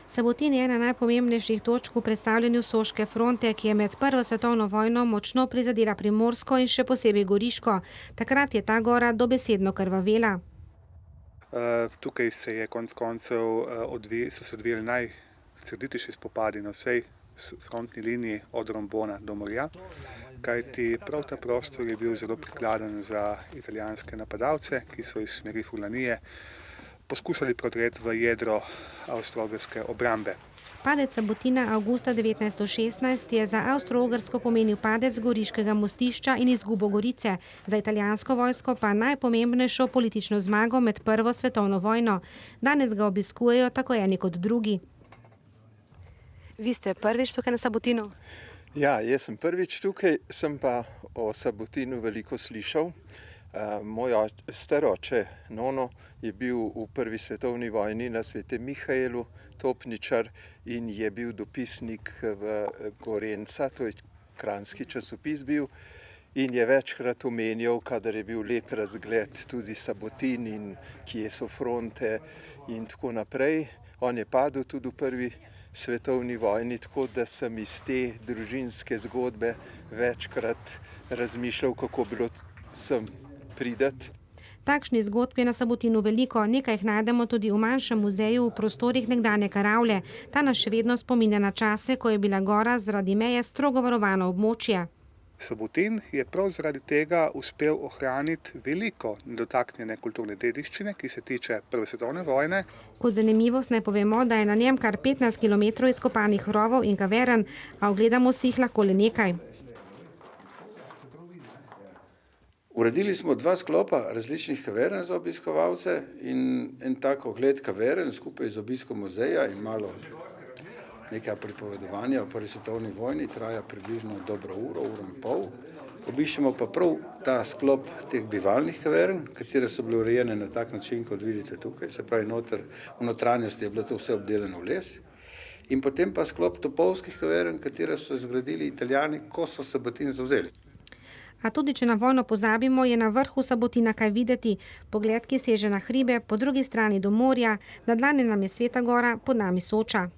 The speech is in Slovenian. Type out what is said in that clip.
Sabotin je ena najpomembnejših točk v predstavljanju Soške fronte, ki je med Prvo svetovno vojno močno prizadela Primorsko in še posebej Goriško. Takrat je ta gora dobesedno krvavela. Tukaj se je konec koncev so se odvijali najsrditejši spopadi na vsej frontni liniji od Rombona do Morja, kajti prav ta prostor je bil zelo prikladen za italijanske napadalce, ki so iz smeri Furlanije poskušali prodreti v jedro avstro-ogrske obrambe. Padec Sabotina avgusta 1916 je za Avstro-Ogrsko pomenil padec Goriškega mostišča in izgubo Gorice, za italijansko vojsko pa najpomembnejšo politično zmago med Prvo svetovno vojno. Danes ga obiskujejo tako eni kot drugi. Vi ste prvič tukaj na Sabotinu? Ja, jaz sem prvič tukaj, sem pa o Sabotinu veliko slišal. Moj staroče Nono je bil v Prvi svetovni vojni na Svetem Mihaelu topničar in je bil dopisnik v Gorenca, to je kranjski časopis bil, in je večkrat omenjal, kadar je bil lep razgled, tudi Sabotin in kje so fronte in tako naprej. On je padel tudi v Prvi svetovni vojni, tako da sem iz te družinske zgodbe večkrat razmišljal, kako bilo sem prideti. Takšnih zgodb je na Sabotinu veliko, nekaj jih najdemo tudi v manjšem muzeju v prostorih nekdanje Karavle. Ta nas še vedno spominja na čase, ko je bila gora zaradi meje strogo varovano območje. Sabotin je prav zaradi tega uspel ohraniti veliko nedotaknjene kulturne dediščine, ki se tiče Prve svetovne vojne. Kot zanimivost naj povemo, da je na njem kar 15 km izkopanih rovov in kavern, a ogledamo si jih lahko le nekaj. Uredili smo 2 sklopa različnih kavern za obiskovalce in en tak ogled kavern skupaj z obiskom muzeja in malo nekaj pripovedovanja o Prvi svetovni vojni, traja približno dobro uro in pol. Obiščemo pa prav ta sklop teh bivalnih kavern, katere so bile urejene na tak način, kot vidite tukaj, se pravi v notranjosti je bilo to vse obdelano v les. In potem pa sklop topovskih kavern, katere so zgradili Italijani, ko so Sabotin zavzeli. A tudi če na vojno pozabimo, je na vrhu Sabotina kaj videti. Pogled, ki seže na hribe, po drugi strani do morja, na dlani nam je Sveta gora, pod nami Soča.